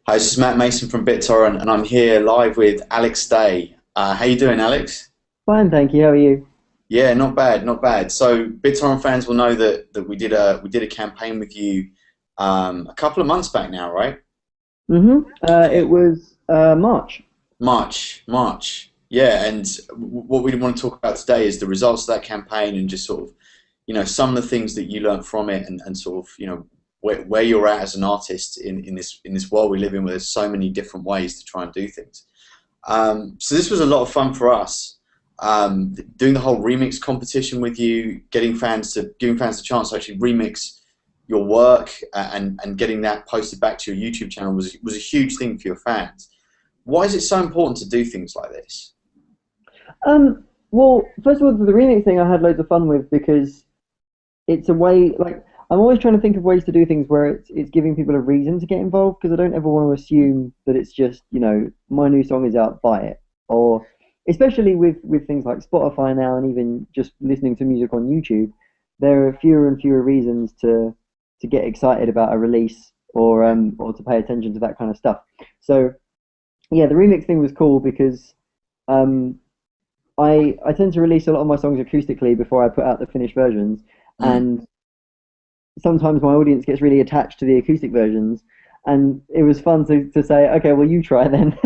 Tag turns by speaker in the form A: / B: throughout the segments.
A: Hi, this is Matt Mason from BitTorrent, and I'm here live with Alex Day. How you doing, Alex?
B: Fine, thank you. How are you?
A: Yeah, not bad, not bad. So BitTorrent fans will know that we did a campaign with you a couple of months back now, right?
B: It was March.
A: March. Yeah, and what we want to talk about today is the results of that campaign and just sort of, some of the things that you learned from it and sort of, where you're at as an artist in this world we live in where there's so many different ways to try and do things. So this was a lot of fun for us, doing the whole remix competition with you, giving fans a chance to actually remix your work and getting that posted back to your YouTube channel was a huge thing for your fans. Why is it so important to do things like this?
B: Well, first of all, the remix thing I had loads of fun with because it's a way, like, I'm always trying to think of ways to do things where it's giving people a reason to get involved because I don't ever want to assume that it's just, my new song is out, buy it. Or especially with things like Spotify now and even just listening to music on YouTube, there are fewer and fewer reasons to get excited about a release or to pay attention to that kind of stuff. So yeah, the remix thing was cool because um, I tend to release a lot of my songs acoustically before I put out the finished versions,
A: Mm,
B: and sometimes my audience gets really attached to the acoustic versions, and it was fun to say, okay, well you try then,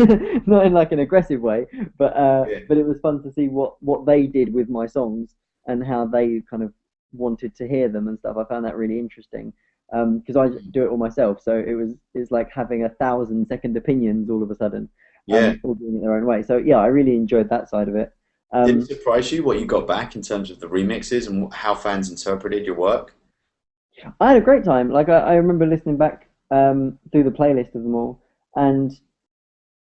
B: not in like an aggressive way,
A: yeah.
B: but it was fun to see what they did with my songs and how they kind of wanted to hear them and stuff. I found that really interesting because I
A: Mm,
B: do it all myself, so it's like having 1,000 second opinions all of a sudden,
A: yeah.
B: all doing it their own way. So yeah, I really enjoyed that side of it.
A: Did it
B: Um,
A: surprise you what you got back in terms of the remixes and how fans interpreted your work?
B: I had a great time. Like I remember listening back through the playlist of them all, and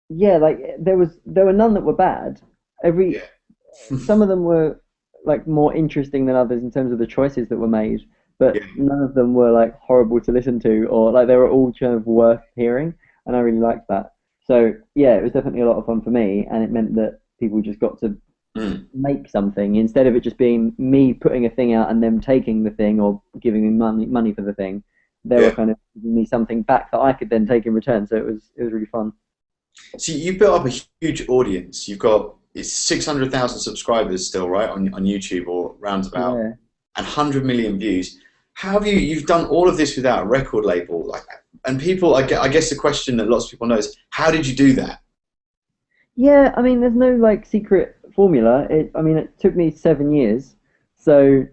B: yeah, like there were none that were bad. Every
A: Yeah.
B: Some of them were like more interesting than others in terms of the choices that were made,
A: Yeah.
B: but none of them were like horrible to listen to or like they were all kind of worth hearing, and I really liked that. So yeah, it was definitely a lot of fun for me, and it meant that people just got to
A: Mm,
B: make something instead of it just being me putting a thing out and them taking the thing or giving me money for the thing. They were
A: yeah.
B: kind of giving me something back that I could then take in return. So it was really fun.
A: So you've built up a huge audience. You've got it's 600,000 subscribers still, right, on YouTube or roundabout,
B: Yeah.
A: and 100 million views. How have you've done all of this without a record label? Like, and people, I guess the question that lots of people know is, how did you do that?
B: Yeah, I mean, there's no like secret formula. I mean, it took me 7 years. So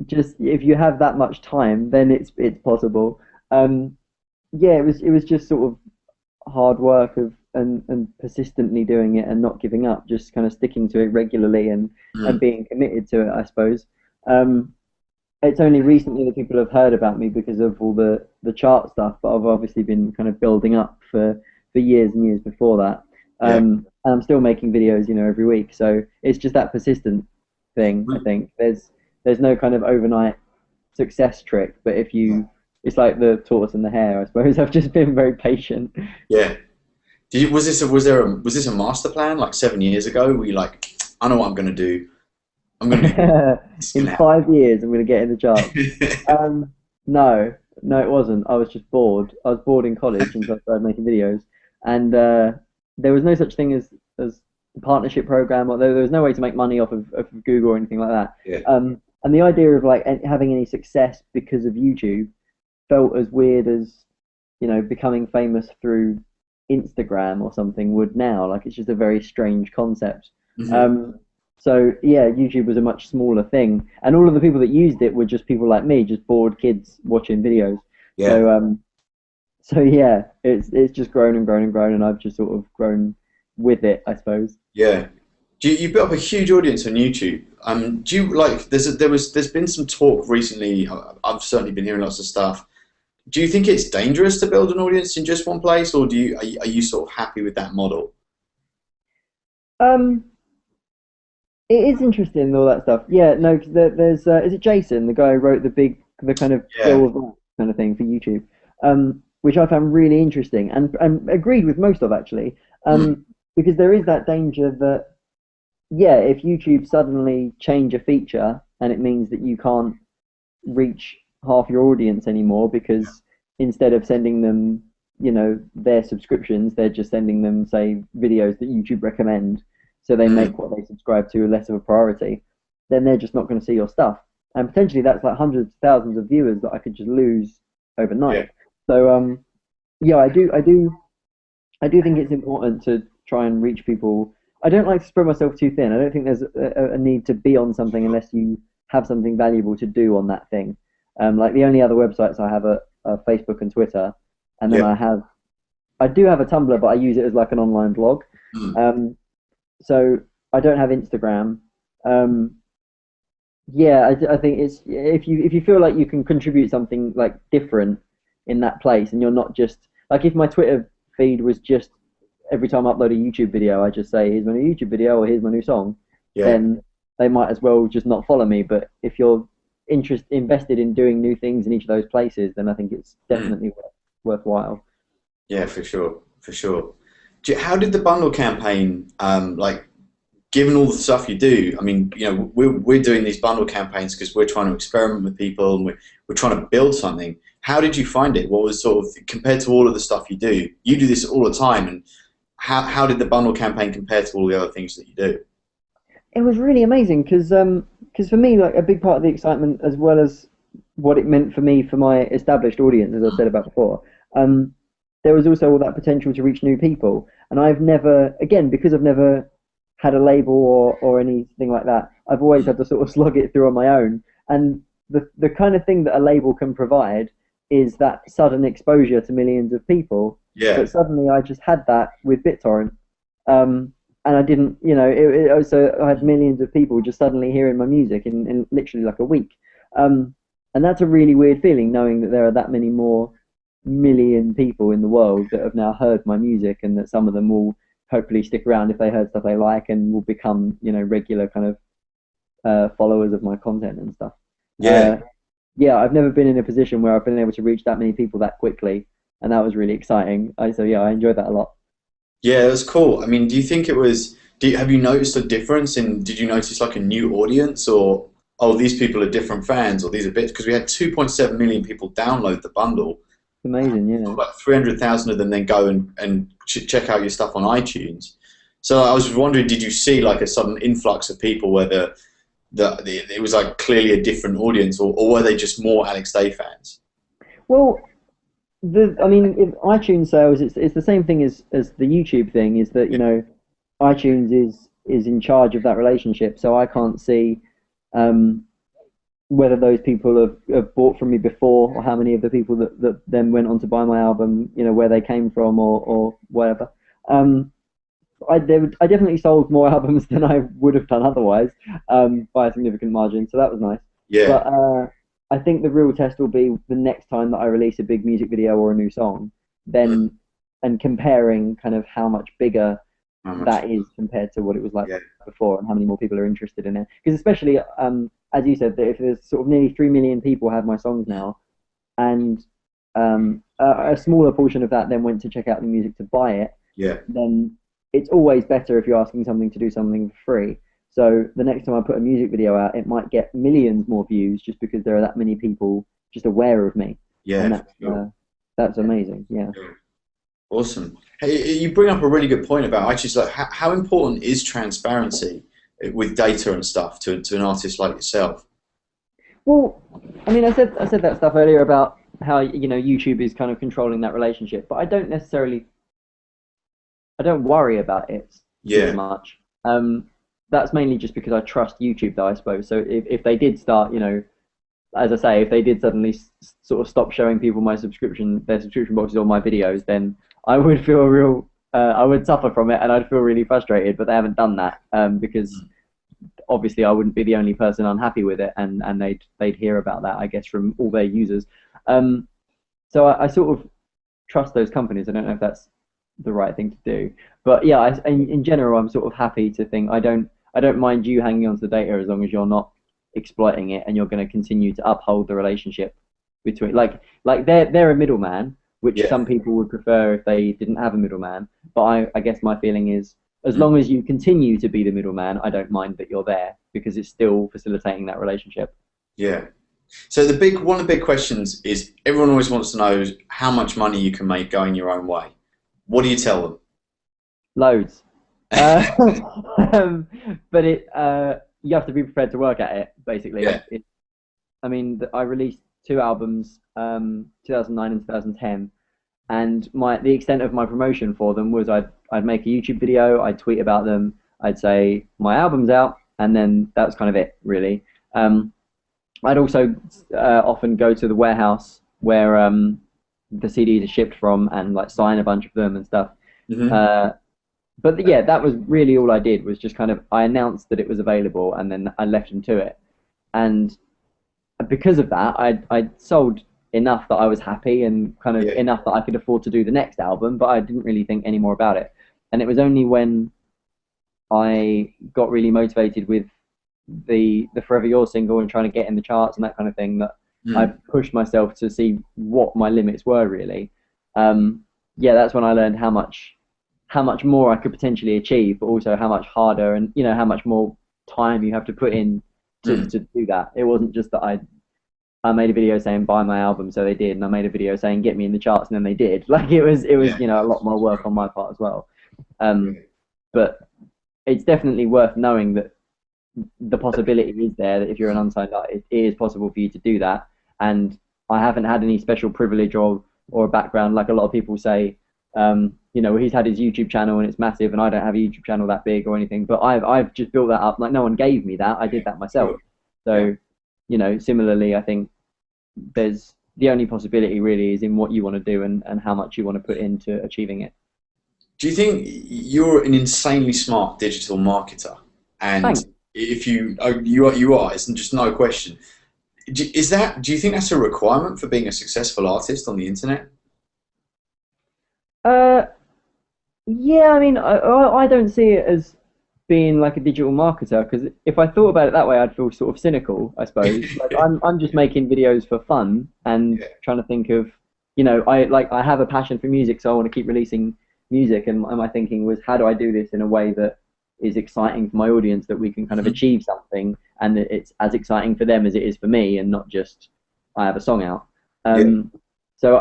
B: just if you have that much time, then it's possible. Um, yeah, it was just sort of hard work of and persistently doing it and not giving up, just kind of sticking to it regularly and
A: Mm,
B: being committed to it, I suppose. Um, it's only recently that people have heard about me because of all the chart stuff, but I've obviously been kind of building up for years and years before that.
A: yeah.
B: And I'm still making videos, every week. So it's just that persistent thing, I
A: Mm,
B: think. There's no kind of overnight success trick, but it's like the tortoise and the hare, I suppose. I've just been very patient.
A: yeah. Was this a master plan like 7 years ago? Were you like, I know what I'm going to do. I'm going to do this. Is
B: In
A: going
B: 5 years, I'm going to get in the charts.
A: to happen.
B: No, no, it wasn't. I was just bored. I was bored in college until I started making videos, and there was no such thing as a partnership program, or there was no way to make money off of Google or anything like that.
A: Yeah.
B: And the idea of like having any success because of YouTube felt as weird as becoming famous through Instagram or something would now. Like it's just a very strange concept.
A: Hmm.
B: Um, so yeah, YouTube was a much smaller thing, and all of the people that used it were just people like me, just bored kids watching videos.
A: Yeah.
B: So so yeah, it's just grown and grown and grown, and I've just sort of grown with it, I suppose.
A: Yeah. You built up a huge audience on YouTube. Do you like? There's been some talk recently. I've certainly been hearing lots of stuff. Do you think it's dangerous to build an audience in just one place, or are you sort of happy with that model?
B: Um, it is interesting all that stuff. Yeah, no, 'cause there's is it Jason, the guy who wrote the kind of
A: Yeah.
B: Bill of Rights kind of thing for YouTube, which I found really interesting and agreed with most of actually,
A: Mm,
B: because there is that danger that yeah, if YouTube suddenly change a feature and it means that you can't reach half your audience anymore because instead of sending them you know, their subscriptions, they're just sending them, say, videos that YouTube recommend, so they
A: Mm.
B: make what they subscribe to less of a priority, then they're just not going to see your stuff. And potentially that's like hundreds of thousands of viewers that I could just lose
A: Yeah.
B: overnight. So yeah, I do think it's important to try and reach people. I don't like to spread myself too thin. I don't think there's a need to be on something unless you have something valuable to do on that thing. Like the only other websites I have are Facebook and Twitter, and then
A: Yeah.
B: I do have a Tumblr, but I use it as like an online blog.
A: Mm.
B: Um, so I don't have Instagram. Um, yeah, I think it's if you feel like you can contribute something like different in that place, and you're not just like if my Twitter feed was just every time I upload a YouTube video, I just say here's my new YouTube video or here's my new song,
A: Yeah.
B: then they might as well just not follow me. But if you're invested in doing new things in each of those places, then I think it's
A: Mm.
B: definitely worthwhile.
A: Yeah, for sure, for sure. How did the bundle campaign, like, given all the stuff you do? I mean, we're doing these bundle campaigns because we're trying to experiment with people and we're trying to build something. How did you find it? What was sort of compared to all of the stuff you do? You do this all the time, and how did the bundle campaign compare to all the other things that you do?
B: It was really amazing because for me, like a big part of the excitement, as well as what it meant for me for my established audience, as I said about before, um, there was also all that potential to reach new people. And I've never, again, because I've never had a label or anything like that, I've always
A: Mm.
B: had to sort of slog it through on my own. And the kind of thing that a label can provide is that sudden exposure to millions of people.
A: Yeah,
B: But suddenly I just had that with BitTorrent. And I didn't, it also I had millions of people just suddenly hearing my music in literally like a week. And that's a really weird feeling, knowing that there are that many more million people in the world that have now heard my music, and that some of them will hopefully stick around if they heard stuff they like and will become, regular kind of followers of my content and stuff.
A: yeah.
B: Uh, yeah, I've never been in a position where I've been able to reach that many people that quickly, and that was really exciting. So yeah, I enjoyed that a lot.
A: Yeah, it was cool. I mean, do you think it was? Have you noticed a difference in? Did you notice like a new audience, or oh, these people are different fans, or these are bits? Because we had 2.7 million people download the bundle.
B: It's amazing, yeah.
A: About 300,000 of them then go and check out your stuff on iTunes. So I was wondering, did you see like a sudden influx of people where it was like clearly a different audience, or were they just more Alex Day fans?
B: Well, I mean, if iTunes sales, it's the same thing as the YouTube thing. Is that iTunes is in charge of that relationship, so I can't see um, whether those people have bought from me before, or how many of the people that then went on to buy my album, where they came from, or whatever. Um, I definitely sold more albums than I would have done otherwise, by a significant margin, so that was nice.
A: Yeah.
B: But I think the real test will be the next time that I release a big music video or a new song,
A: Mm.
B: then and comparing kind of how much bigger
A: How much?
B: that is compared to what it was like
A: Yeah.
B: before, and how many more people are interested in it. Because especially, as you said, that if there's sort of nearly 3 million people have my songs now, and a smaller portion of that then went to check out the music to buy it,
A: Yeah.
B: then it's always better if you're asking something to do something for free. So the next time I put a music video out, it might get millions more views just because there are that many people just aware of me, and
A: Yeah. For sure.
B: that's amazing. Yeah.
A: Sure. Awesome. Hey, you bring up a really good point about actually like how important is transparency with data and stuff to an artist like yourself?
B: Well, I mean, I said that stuff earlier about how YouTube is kind of controlling that relationship, but I don't worry about it super
A: Yeah.
B: much. That's mainly just because I trust YouTube, though, I suppose. So if they did start, as I say, if they did suddenly sort of stop showing people their subscription boxes on my videos, then I would feel I would suffer from it, and I'd feel really frustrated. But they haven't done that, because obviously I wouldn't be the only person unhappy with it, and they'd hear about that, I guess, from all their users. Um, so I sort of trust those companies. I don't know if that's the right thing to do, but yeah, in general, I'm sort of happy to think I don't mind you hanging on to the data as long as you're not exploiting it, and you're going to continue to uphold the relationship between like they're a middleman, which
A: Yeah.
B: some people would prefer if they didn't have a middleman. But I guess my feeling is, as
A: Mm.
B: long as you continue to be the middleman, I don't mind that you're there, because it's still facilitating that relationship.
A: Yeah. So one of the big questions is everyone always wants to know how much money you can make going your own way. What do you tell
B: Loads. Uh,
A: them?
B: um, but you have to be prepared to work at it, basically.
A: Yeah.
B: I mean, I released two albums, 2009 and 2010, and the extent of my promotion for them was I'd make a YouTube video, I'd tweet about them, I'd say my album's out, and then that's kind of it, really. I'd also often go to the warehouse where the CDs are shipped from and like sign a bunch of them and stuff.
A: Hmm.
B: Uh, but yeah, that was really all I did was just kind of I announced that it was available and then I left them to it. And because of that, I'd sold enough that I was happy and kind of
A: Yeah.
B: enough that I could afford to do the next album, but I didn't really think any more about it. And it was only when I got really motivated with the Forever Yours single and trying to get in the charts and that kind of thing that I
A: Mm.
B: pushed myself to see what my limits were really. Yeah, that's when I learned how much more I could potentially achieve, but also how much harder and how much more time you have to put in
A: Mm.
B: to do that. It wasn't just that I made a video saying buy my album, so they did, and I made a video saying get me in the charts, and then they did. Like it was
A: Yeah.
B: a lot more work on my part as well. Um,
A: Yeah.
B: but it's definitely worth knowing that the possibility is there that if you're an unsigned artist, it is possible for you to do that. And I haven't had any special privilege or a background like a lot of people say. He's had his YouTube channel and it's massive, and I don't have a YouTube channel that big or anything. But I've just built that up. Like no one gave me that. I did that myself.
A: Sure. Yeah.
B: So, similarly, I think there's the only possibility really is in what you want to do and how much you want to put into achieving it.
A: Do you think you're an insanely smart digital marketer? And
B: Thanks.
A: if you are, it's just no question. Do you think that's a requirement for being a successful artist on the internet?
B: Uh, Yeah, I mean, I don't see it as being like a digital marketer because if I thought about it that way, I'd feel sort of cynical, I suppose. Like I'm just making videos for fun and
A: Yeah.
B: trying to think of, I have a passion for music, so I want to keep releasing music. And my thinking was, how do I do this in a way that is exciting for my audience, that we can kind of
A: Mhm.
B: achieve something, and that it's as exciting for them as it is for me, and not just I have a song out.
A: Yeah.
B: So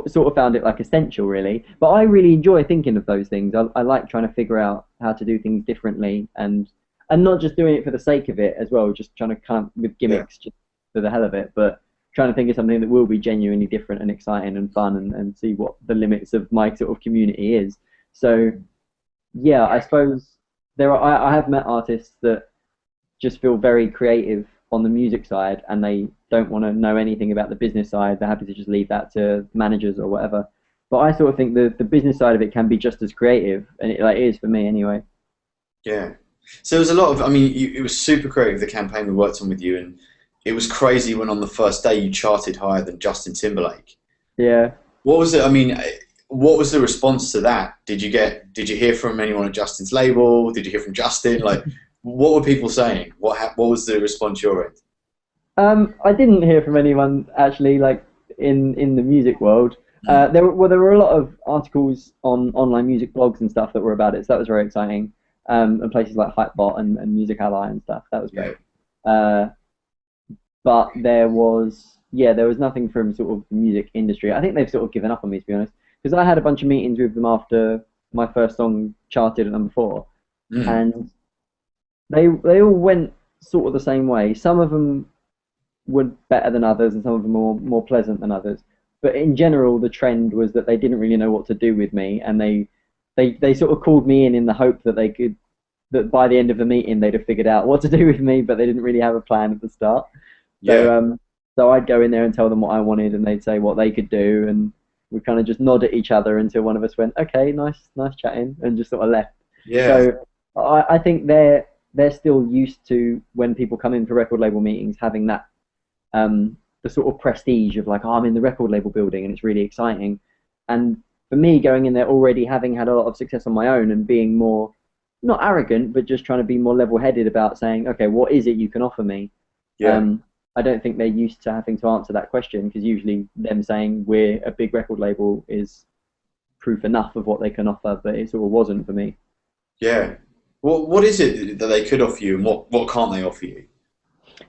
B: sort of found it like essential, really. But I really enjoy thinking of those things. I like trying to figure out how to do things differently, and not just doing it for the sake of it as well. Just trying to come up with
A: Yeah.
B: gimmicks just for the hell of it, but trying to think of something that will be genuinely different and exciting and fun, and see what the limits of my sort of community is. So yeah, I suppose I have met artists that just feel very creative on the music side and they don't want to know anything about the business side. They're happy to just leave that to managers or whatever. But I sort of think the business side of it can be just as creative, and it is for me anyway.
A: Yeah. So there was a lot of, I mean, it was super creative, the campaign we worked on with you, and it was crazy when on the first day you charted higher than Justin Timberlake.
B: Yeah.
A: What was it? I mean, what was the response to that? Did you hear from anyone at Justin's label? Did you hear from Justin? Like, what were people saying? What was the response you're in?
B: I didn't hear from anyone actually, like in the music world.
A: Mm.
B: There were a lot of articles on online music blogs and stuff that were about it, so that was very exciting. And places like Hypebot and Music Ally and stuff, that was
A: Yeah.
B: great. Uh, but there was nothing from sort of the music industry. I think they've sort of given up on me, to be honest, because I had a bunch of meetings with them after my first song charted at number 4,
A: Mm.
B: and they all went sort of the same way. Some of them were better than others, and some of them were more pleasant than others. But in general, the trend was that they didn't really know what to do with me, and they sort of called me in the hope that that by the end of the meeting they'd have figured out what to do with me, but they didn't really have a plan at the start.
A: Yeah.
B: So I'd go in there and tell them what I wanted, and they'd say what they could do, and we kind of just nod at each other until one of us went, "Okay, nice chatting," and just sort of left.
A: Yeah.
B: So I think they're still used to when people come in for record label meetings having that the sort of prestige of like, oh, I'm in the record label building and it's really exciting. And for me, going in there already having had a lot of success on my own and being more, not arrogant, but just trying to be more level-headed about saying, okay, what is it you can offer me?
A: Yeah.
B: I don't think they're used to having to answer that question, because usually them saying we're a big record label is proof enough of what they can offer, but it sort of wasn't for me.
A: Yeah. What is it that they could offer you, and what can't they offer you?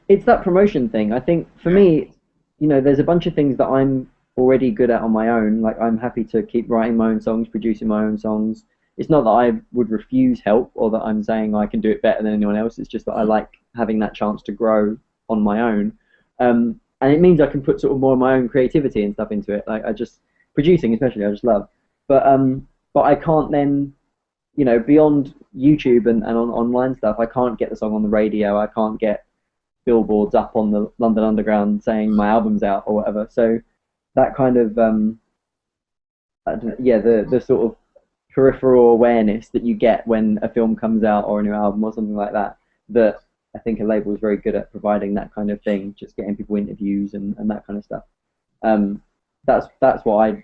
B: It's that promotion thing. I think for
A: Yeah.
B: me, there's a bunch of things that I'm already good at on my own. Like I'm happy to keep writing my own songs, producing my own songs. It's not that I would refuse help or that I'm saying I can do it better than anyone else. It's just that I
A: Mm.
B: like having that chance to grow on my own. And it means I can put sort of more of my own creativity and stuff into it. Like I just producing, especially, I just love. But I can't then, beyond YouTube and on online stuff, I can't get the song on the radio. I can't get billboards up on the London Underground saying my album's out or whatever. So that kind of I don't know, yeah, the sort of peripheral awareness that you get when a film comes out or a new album or something like that, that I think a label is very good at providing that kind of thing, just getting people interviews and that kind of stuff. Um, that's what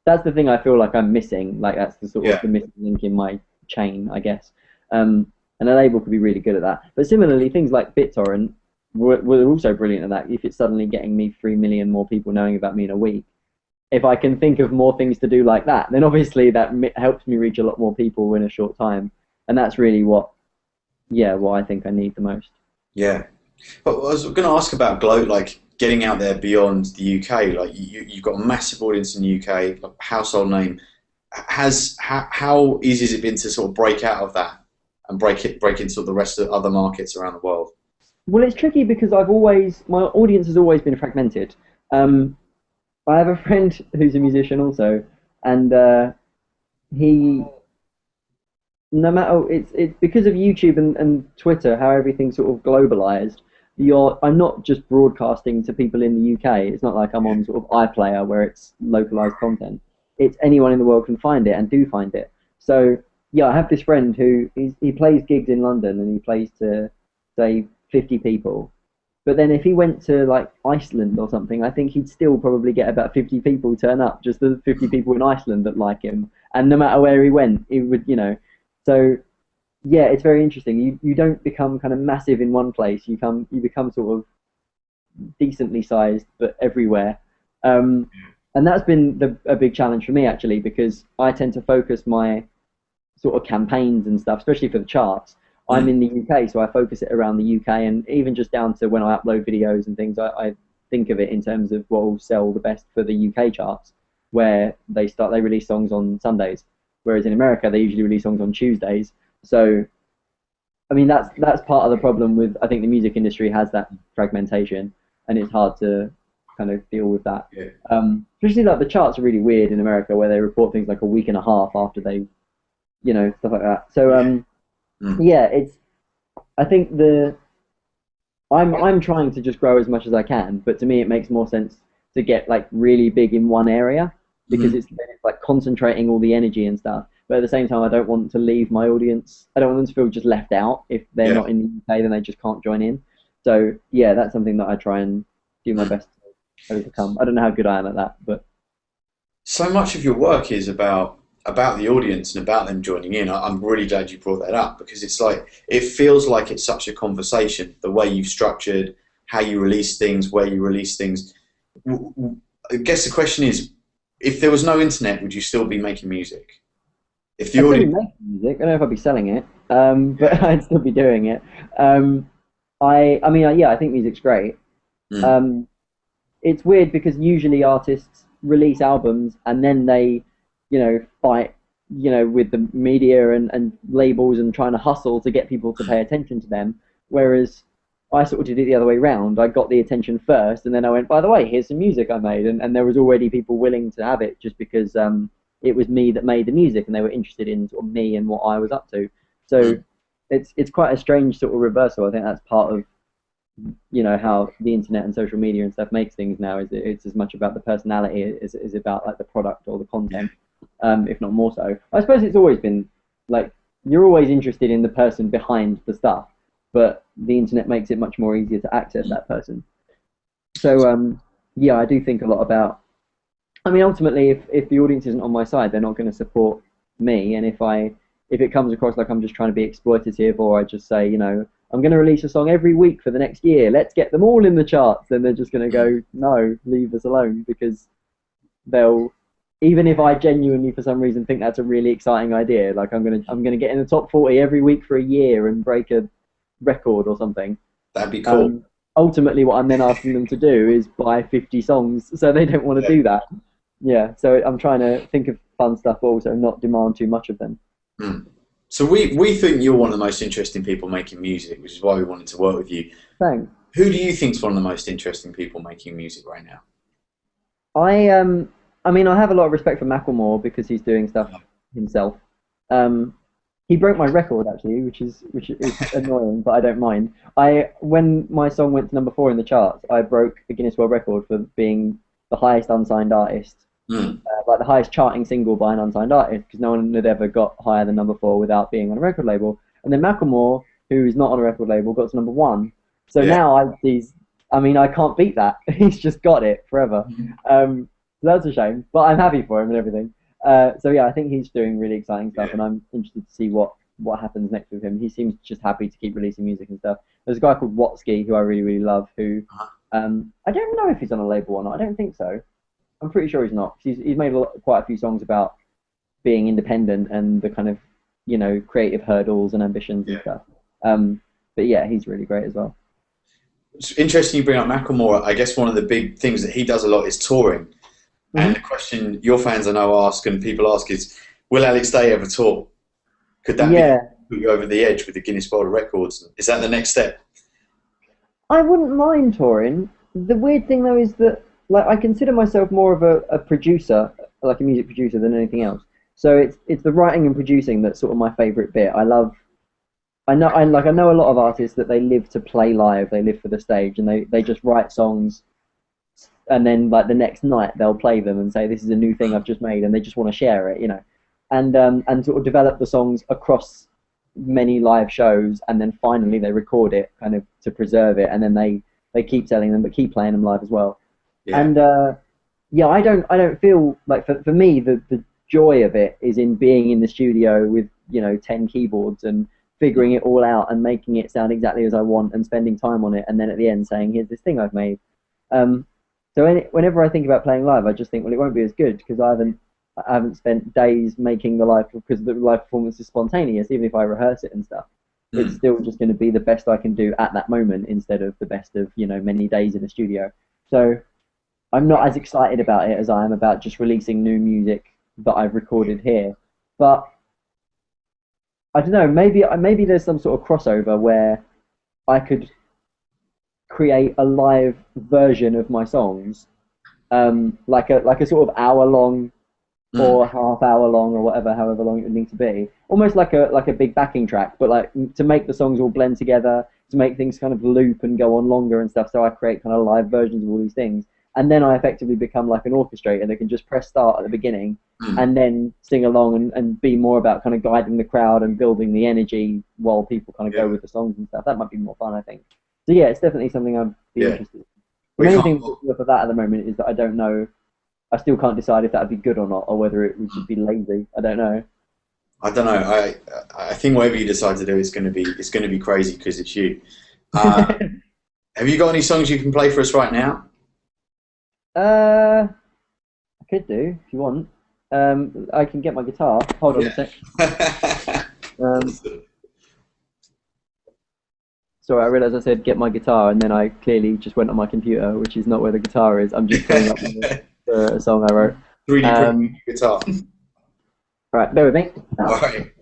B: that's the thing I feel like I'm missing. Like that's the sort of
A: Yeah.
B: the missing link in my chain, I guess. And a label could be really good at that. But similarly, things like BitTorrent were also brilliant at that. If it's suddenly getting me 3 million more people knowing about me in a week, if I can think of more things to do like that, then obviously that helps me reach a lot more people in a short time. And that's really what I think I need the most.
A: Yeah. But I was going to ask about like getting out there beyond the UK. Like you've got a massive audience in the UK, like household name. How easy has it been to sort of break out of that and break into the rest of the other markets around the world?
B: Well, it's tricky because my audience has always been fragmented. Um, I have a friend who's a musician also, and he, no matter it's because of YouTube and Twitter, how everything's sort of globalized. I'm not just broadcasting to people in the UK. It's not like I'm on sort of iPlayer where it's localized content. It's anyone in the world can find it and do find it. So yeah, I have this friend who he plays gigs in London and he plays to say 50 people. But then if he went to like Iceland or something, I think he'd still probably get about 50 people turn up, just the 50 people in Iceland that like him. And no matter where he went, he would. So yeah, it's very interesting. You don't become kind of massive in one place. You become sort of decently sized, but everywhere. Um, and that's been a big challenge for me actually, because I tend to focus my sort of campaigns and stuff, especially for the charts. I'm
A: Mm.
B: in the UK, so I focus it around the UK, and even just down to when I upload videos and things, I think of it in terms of what will sell the best for the UK charts, where they release songs on Sundays, whereas in America they usually release songs on Tuesdays. So I mean that's part of the problem with I think the music industry has that fragmentation, and it's hard to kind of deal with that.
A: Yeah.
B: Especially like the charts are really weird in America, where they report things like a week and a half after they, stuff like that. So
A: Yeah. Mm.
B: yeah, I think I'm trying to just grow as much as I can, but to me it makes more sense to get like really big in one area because
A: Mhm.
B: it's like concentrating all the energy and stuff. But at the same time, I don't want to leave my audience. I don't want them to feel just left out. If they're
A: Yeah.
B: not in the UK, then they just can't join in. So yeah, that's something that I try and do my
A: Mm.
B: best to overcome. I don't know how good I am at that, but
A: So much of your work is about the audience and about them joining in. I'm really glad you brought that up because it's like it feels like it's such a conversation. The way you've structured, how you release things, where you release things. I guess the question is, if there was no internet, would you still be making music? If the
B: I'd still be
A: audience,
B: making music. I don't know if I'd be selling it,
A: yeah.
B: but I'd still be doing it. Um, I mean, yeah, I think music's great.
A: Mm.
B: Um, it's weird because usually artists release albums and then they, fight, with the media and labels and trying to hustle to get people to pay attention to them. Whereas I sort of did it the other way round. I got the attention first, and then I went, by the way, here's some music I made, and there was already people willing to have it just because it was me that made the music, and they were interested in sort of me and what I was up to. So
A: Mm.
B: it's quite a strange sort of reversal. I think that's part of how the internet and social media and stuff makes things now is it's as much about the personality as it is about like the product or the
A: Yeah.
B: content, if not more so. I suppose it's always been like you're always interested in the person behind the stuff, but the internet makes it much more easier to access that person. So yeah, I do think a lot about. I mean, ultimately, if the audience isn't on my side, they're not going to support me. And if it comes across like I'm just trying to be exploitative, or I just say, I'm going to release a song every week for the next year, let's get them all in the charts, then they're just going to
A: Mm.
B: go, no, leave us alone, because they'll. Even if I genuinely, for some reason, think that's a really exciting idea, like I'm gonna get in the top 40 every week for a year and break a record or something.
A: That'd be cool.
B: Um, ultimately what I'm then asking them to do is buy 50 songs, so they don't want to
A: Yeah.
B: do that. Yeah, so I'm trying to think of fun stuff, but also not demand too much of them.
A: Mm. So we think you're one of the most interesting people making music, which is why we wanted to work with you.
B: Thanks.
A: Who do you think is one of the most interesting people making music right now?
B: I I mean, I have a lot of respect for Macklemore because he's doing stuff himself. Um, he broke my record actually, which is annoying, but I don't mind. I when my song went to number 4 in the charts, I broke the Guinness World Record for being the highest unsigned artist,
A: Mm.
B: like the highest charting single by an unsigned artist, because no one had ever got higher than number 4 without being on a record label. And then Macklemore, who is not on a record label, got to number 1. So
A: Yeah.
B: now I mean, I can't beat that. He's just got it forever. So that's a shame, but I'm happy for him and everything. So yeah, I think he's doing really exciting stuff,
A: Yeah.
B: and I'm interested to see what happens next with him. He seems just happy to keep releasing music and stuff. There's a guy called Watsky who I really really love, who
A: Uh-huh.
B: I don't know if he's on a label or not. I don't think so. I'm pretty sure he's not. He's made quite a few songs about being independent and the kind of creative hurdles and ambitions and
A: Yeah.
B: stuff. But yeah, he's really great as well.
A: It's interesting you bring up Macklemore. I guess one of the big things that he does a lot is touring. And the
B: Hmm.
A: question your fans I know ask and people ask is, will Alex Day ever tour? Could that be
B: Yeah,
A: put you over the edge with the Guinness World Records? Is that the next step?
B: I wouldn't mind touring. The weird thing though is that like I consider myself more of a producer, like a music producer than anything else. So it's the writing and producing that's sort of my favorite bit. I know a lot of artists that they live to play live, they live for the stage, and they just write songs, and then like the next night they'll play them and say this is a new thing I've just made, and they just want to share it. And sort of develop the songs across many live shows, and then finally they record it kind of to preserve it, and then they keep selling them but keep playing them live as well.
A: Yeah.
B: And yeah, I don't feel like for me the joy of it is in being in the studio with 10 keyboards and figuring it all out and making it sound exactly as I want and spending time on it, and then at the end saying here's this thing I've made. Um, so whenever I think about playing live, I just think, well, it won't be as good because I haven't spent days making the live, because the live performance is spontaneous. Even if I rehearse it and stuff, it's
A: Mm.
B: still just going to be the best I can do at that moment instead of the best of many days in the studio. So I'm not as excited about it as I am about just releasing new music that I've recorded here. But I don't know. Maybe there's some sort of crossover where I could create a live version of my songs, like a sort of hour long
A: Mm.
B: or half-hour long or whatever, however long it would need to be, almost like a big backing track, but like to make the songs all blend together, to make things kind of loop and go on longer and stuff. So I create kind of live versions of all these things, and then I effectively become like an orchestrator that can just press start at the beginning
A: Mm.
B: and then sing along and be more about kind of guiding the crowd and building the energy while people kind of go
A: Yeah.
B: with the songs and stuff. That might be more fun, I think. So yeah, it's definitely something I'd be
A: Yeah.
B: interested in. The
A: We
B: main
A: can't.
B: thing for that at the moment is that I don't know. I still can't decide if that would be good or not, or whether it would just be lazy. I don't know.
A: I don't know. I think whatever you decide to do is going to be crazy because it's you. Uh, have you got any songs you can play for us right now?
B: I could do if you want. I can get my guitar. Hold on a sec.
A: Yeah.
B: Um, sorry, I realised I said get my guitar, and then I clearly just went on my computer, which is not where the guitar is. I'm just playing up a song I wrote.
A: 3D
B: Um,
A: printing guitar.
B: right, bear with me.
A: All right.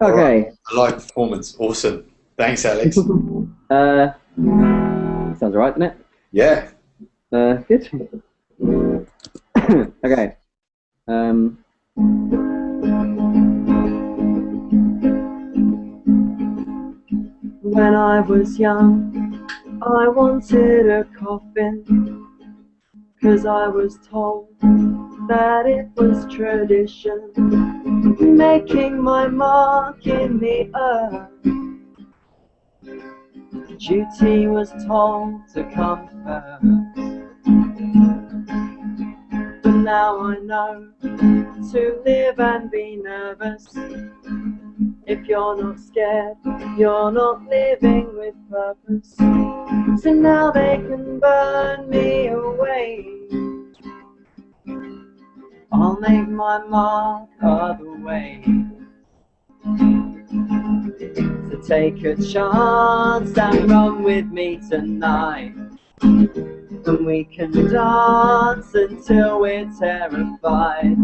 A: All right.
B: Okay.
A: A live performance. Awesome. Thanks, Alex.
B: Uh, sounds alright, doesn't it?
A: Yeah.
B: Good. Okay. Um, when I was young, I wanted a coffin, 'cause I was told that it was tradition, making my mark in the earth. Duty was told to come first. But now I know to live and be nervous. If you're not scared, you're not living with purpose. So now they can burn me away. I'll make my mark other way. So take a chance and run with me tonight. And we can dance until we're terrified.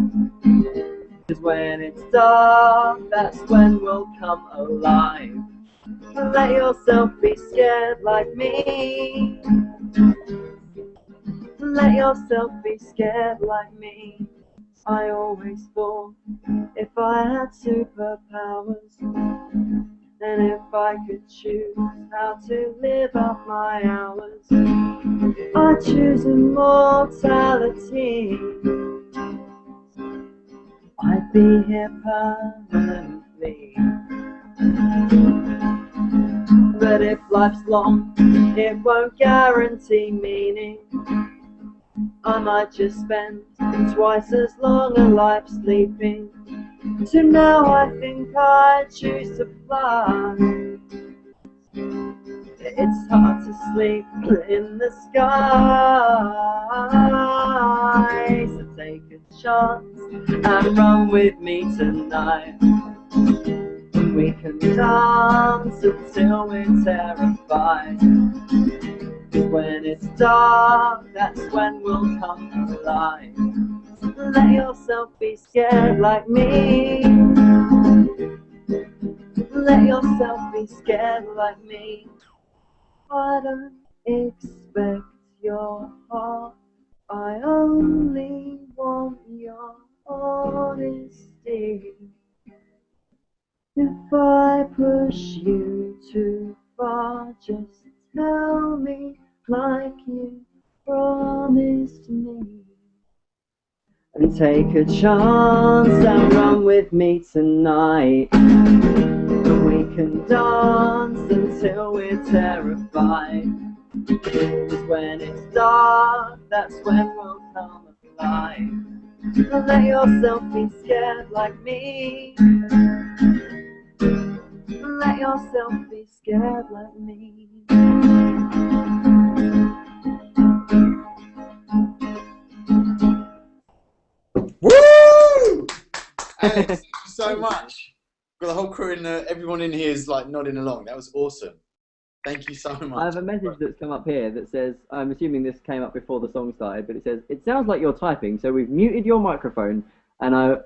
B: 'Cause when it's dark, that's when we'll come alive. Let yourself be scared like me. Let yourself be scared like me. I always thought if I had superpowers, and if I could choose how to live up my hours, I'd choose immortality. I'd be here permanently. But if life's long, it won't guarantee meaning. I might just spend twice as long a life sleeping. So now I think I choose to fly. It's hard to sleep in the sky. So take a chance and run with me tonight. We can dance until we're terrified. 'Cause when it's dark, that's when we'll come alive. Let yourself be scared like me. Let yourself be scared like me. I don't expect your heart, I only want your honesty. If I push you too far, just tell me like you promised me. And take a chance and run with me tonight. And we can dance until we're terrified. 'Cause when it's dark, that's when we'll come alive. And let yourself be scared like me. Let yourself be scared like me.
A: Woo! Alex, thank you so much. Got the whole crew in there. Everyone in here is like nodding along. That was awesome. Thank you so much.
B: I have a message that's come up here that says, I'm assuming this came up before the song started, but it says, it sounds like you're typing, so we've muted your microphone. And I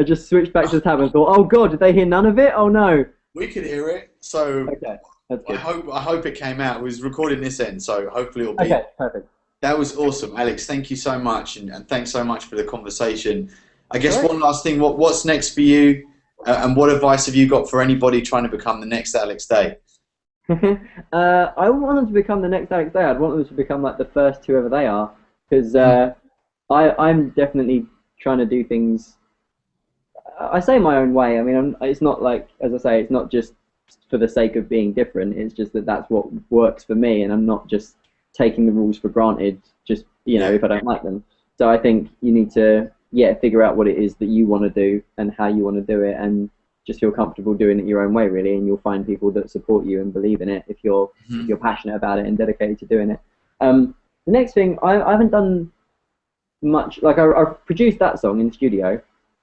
B: just switched back to the tab and thought, oh God, did they hear none of it? Oh no.
A: We could hear it, so
B: okay, that's good.
A: I hope it came out. It was recording this end, so hopefully it'll be.
B: Okay, perfect.
A: That was awesome, Alex. Thank you so much, and thanks so much for the conversation. I guess one last thing: what's next for you, and what advice have you got for anybody trying to become the next Alex Day?
B: I wouldn't want them to become the next Alex Day. I'd want them to become like the first whoever they are, because I'm definitely trying to do things. I say my own way. I mean, it's not like, as I say, it's not just for the sake of being different. It's just that that's what works for me, and I'm not just taking the rules for granted, just, you know, if I don't like them. So I think you need to, figure out what it is that you want to do and how you want to do it, and just feel comfortable doing it your own way, really, and you'll find people that support you and believe in it if you're passionate about it and dedicated to doing it. The next thing, I haven't done much. Like, I've produced that song in the studio,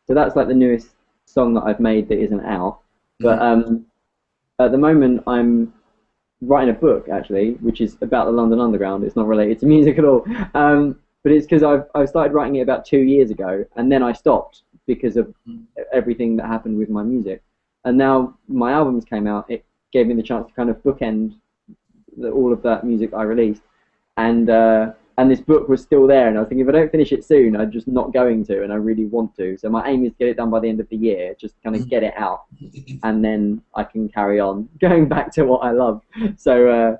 B: so that's like the newest song that I've made that isn't out. But at the moment, I'm writing a book, actually, which is about the London Underground. It's not related to music at all. But it's because I've started writing it about 2 years ago, and then I stopped because of everything that happened with my music. And now my albums came out. It gave me the chance to kind of bookend all of that music I released. And this book was still there, and I was thinking, if I don't finish it soon, I'm just not going to, and I really want to. So my aim is to get it done by the end of the year, just kind of get it out, and then I can carry on going back to what I love. So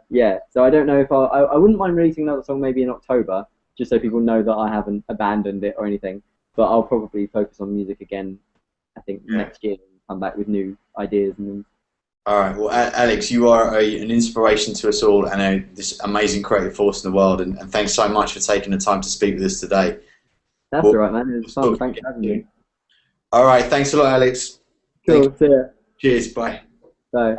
B: so I don't know if I wouldn't mind releasing another song maybe in October, just so people know that I haven't abandoned it or anything. But I'll probably focus on music again, I think, next year, and come back with new ideas and things.
A: All right. Well, Alex, you are an inspiration to us all, and this amazing creative force in the world. And thanks so much for taking the time to speak with us today.
B: That's all
A: Cool.
B: right, man. It was fun. Thanks for having me.
A: All right. Thanks a lot, Alex. Thank you.
B: Cool. See ya.
A: Cheers. Bye.
B: Bye.